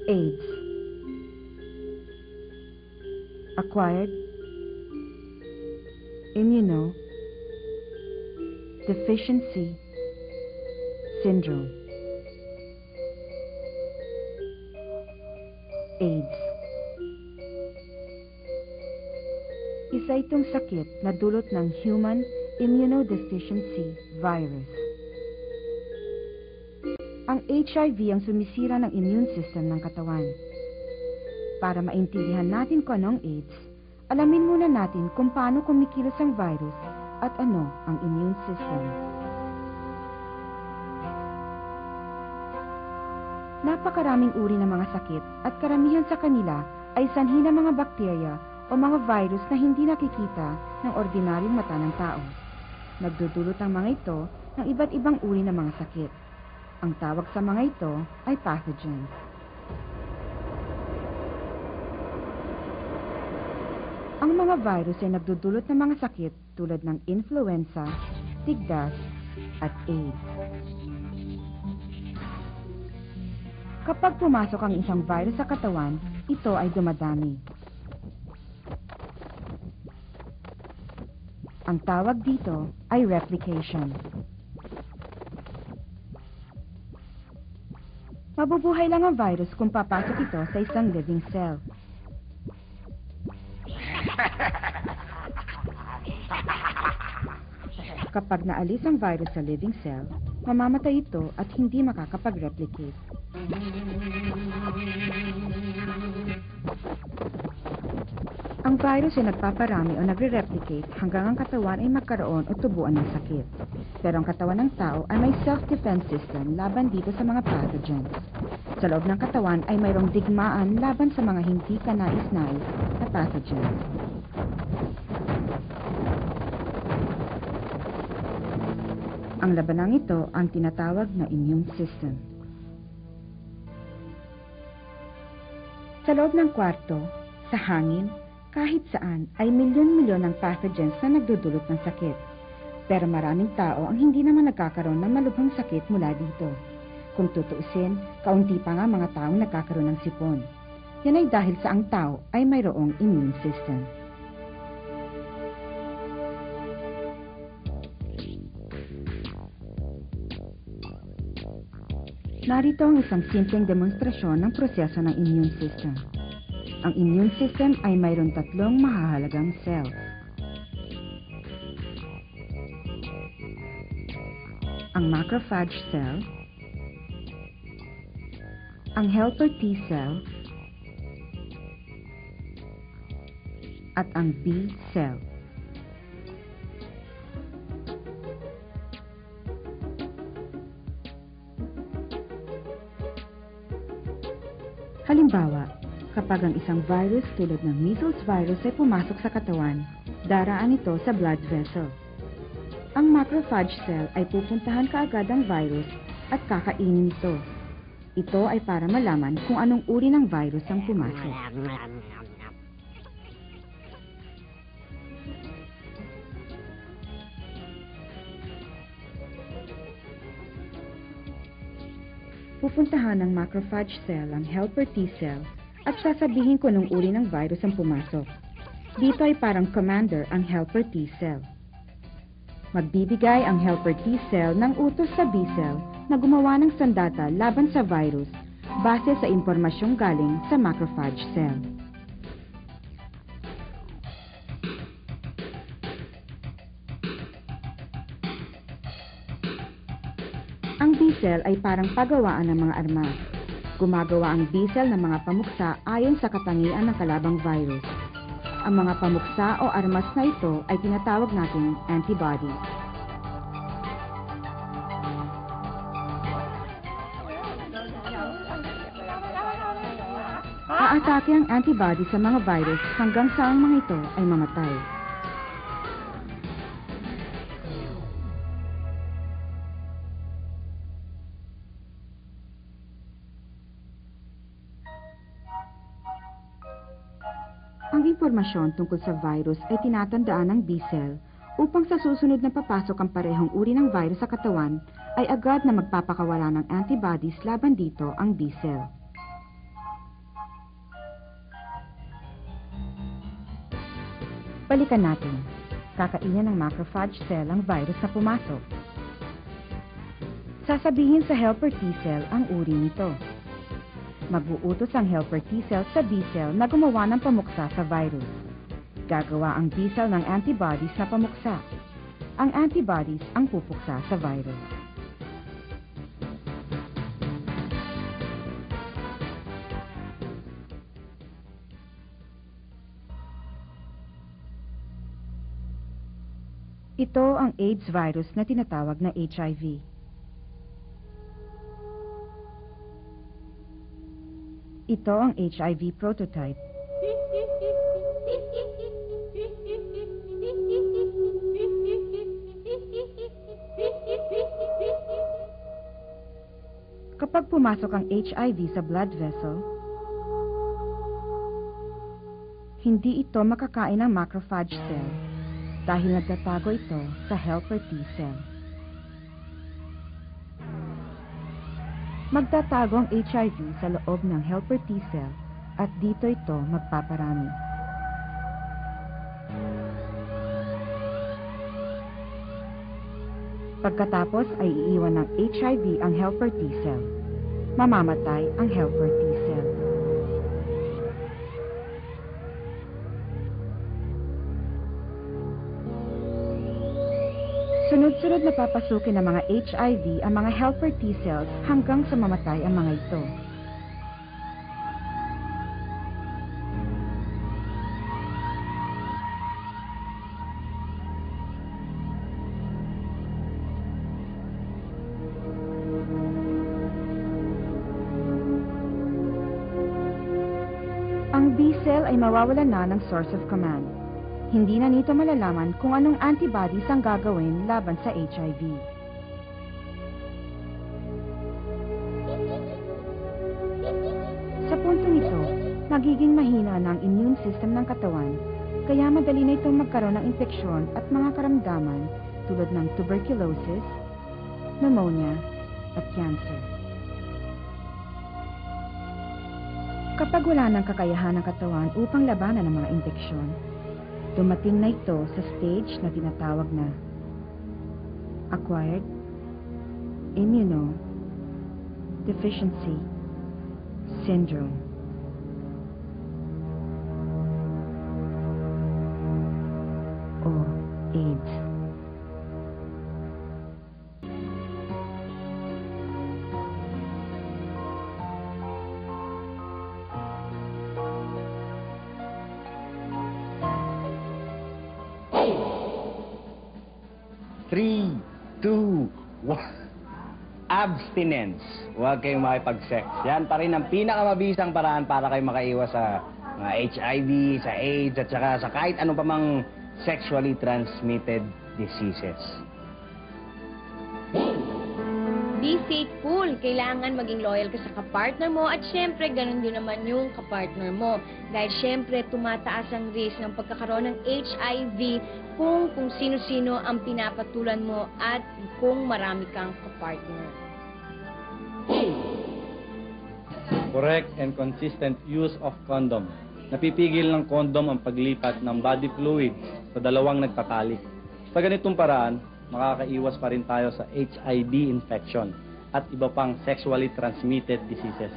AIDS. Acquired immunodeficiency syndrome. AIDS. Isa itong sakit na dulot ng human immunodeficiency virus. Ang HIV ang sumisira ng immune system ng katawan. Para maintindihan natin kung anong AIDS, alamin muna natin kung paano kumikilos ang virus at ano ang immune system. Napakaraming uri ng mga sakit at karamihan sa kanila ay sanhi ng mga bakterya o mga virus na hindi nakikita ng ordinaryong mata ng tao. Nagdudulot ang mga ito ng iba't ibang uri ng mga sakit. Ang tawag sa mga ito ay pathogens. Ang mga virus ay nagdudulot ng mga sakit tulad ng influenza, tigdas, at AIDS. Kapag pumasok ang isang virus sa katawan, ito ay dumadami. Ang tawag dito ay replication. Mabubuhay lang ang virus kung papasok ito sa isang living cell. Kapag naalis ang virus sa living cell, mamamatay ito at hindi makakapag-replicate. Ang virus ay nagpaparami o nagre-replicate hanggang ang katawan ay magkaroon o tubuan ng sakit. Pero ang katawan ng tao ay may self-defense system laban dito sa mga pathogens. Sa loob ng katawan ay mayroong digmaan laban sa mga hindi kanais-nais na pathogens. Ang labanang ito ang tinatawag na immune system. Sa loob ng kwarto, sa hangin, kahit saan ay milyon-milyon ng pathogens na nagdudulot ng sakit. Pero maraming tao ang hindi naman nagkakaroon ng malubhang sakit mula dito. Kung tutuusin, kaunti pa nga mga taong nagkakaroon ng sipon. Yan ay dahil sa ang tao ay mayroong immune system. Narito ang isang simpleng demonstrasyon ng proseso ng immune system. Ang immune system ay mayroon tatlong mahahalagang cells. Ang macrophage cell, ang helper T cell, at ang B cell. Halimbawa, kapag ang isang virus tulad ng measles virus ay pumasok sa katawan, daraan ito sa blood vessel. Ang macrophage cell ay pupuntahan kaagad ang virus at kakainin ito. Ito ay para malaman kung anong uri ng virus ang pumasok. Pupuntahan ng macrophage cell ang helper T cell at sasabihin kung anong uri ng virus ang pumasok. Dito ay parang commander ang helper T cell. Magbibigay ang helper T cell ng utos sa B cell na gumawa ng sandata laban sa virus base sa impormasyong galing sa macrophage cell. Ang B cell ay parang pagawaan ng mga armas. Gumagawa ang B cell ng mga pamuksa ayon sa katangian ng kalabang virus. Ang mga pamuksa o armas na ito ay tinatawag nating antibodies. Aatake ang antibody sa mga virus hanggang sa ang mga ito ay mamatay. Ang impormasyon tungkol sa virus ay tinatandaan ng B cell upang sa susunod na papasok ang parehong uri ng virus sa katawan ay agad na magpapakawala ng antibodies laban dito ang B cell. Balikan natin. Kakainin ng macrophage cell ang virus na pumasok. Sasabihin sa helper T cell ang uri nito. Mag-uutos ang helper T cell sa B cell na gumawa ng pamuksa sa virus. Gagawa ang B cell ng antibodies na pamuksa. Ang antibodies ang pupuksa sa virus. Ito ang AIDS virus na tinatawag na HIV. Ito ang HIV prototype. Kapag pumasok ang HIV sa blood vessel, hindi ito makakain ng macrophage cell dahil nagtatago ito sa helper T cell. Magtatago ang HIV sa loob ng helper T cell at dito ito magpaparami. Pagkatapos ay iiwan ng HIV ang helper T cell. Mamamatay ang helper T cell. Sunod-sunod na papasukin ng mga HIV ang mga helper T cells hanggang sa mamatay ang mga ito. Ang B cell ay mawawalan na ng source of command. Hindi na nito malalaman kung anong antibodies ang gagawin laban sa HIV. Sa puntong ito, nagiging mahina na ang immune system ng katawan, kaya madali na itong magkaroon ng infeksyon at mga karamdaman tulad ng tuberculosis, pneumonia, at cancer. Kapag wala ng kakayahan ng katawan upang labanan ang mga infeksyon, dumating na ito sa stage na tinatawag na acquired immunodeficiency syndrome. O AIDS. Three, two, one. Abstinence. Huwag kayong makipag-sex. Yan pa rin ang pinakamabisang paraan para kayo makaiwas sa mga HIV, sa AIDS, at saka sa kahit ano pa mang sexually transmitted diseases. Be faithful. Kailangan maging loyal ka sa kapartner mo at syempre, ganun din naman yung kapartner mo. Dahil syempre, tumataas ang risk ng pagkakaroon ng HIV kung sino-sino ang pinapatulan mo at kung marami kang kapartner. Correct and consistent use of condom. Napipigil ng condom ang paglipat ng body fluids sa dalawang nagtatalik. Sa ganitong paraan, makakaiwas pa rin tayo sa HIV infection at iba pang sexually transmitted diseases.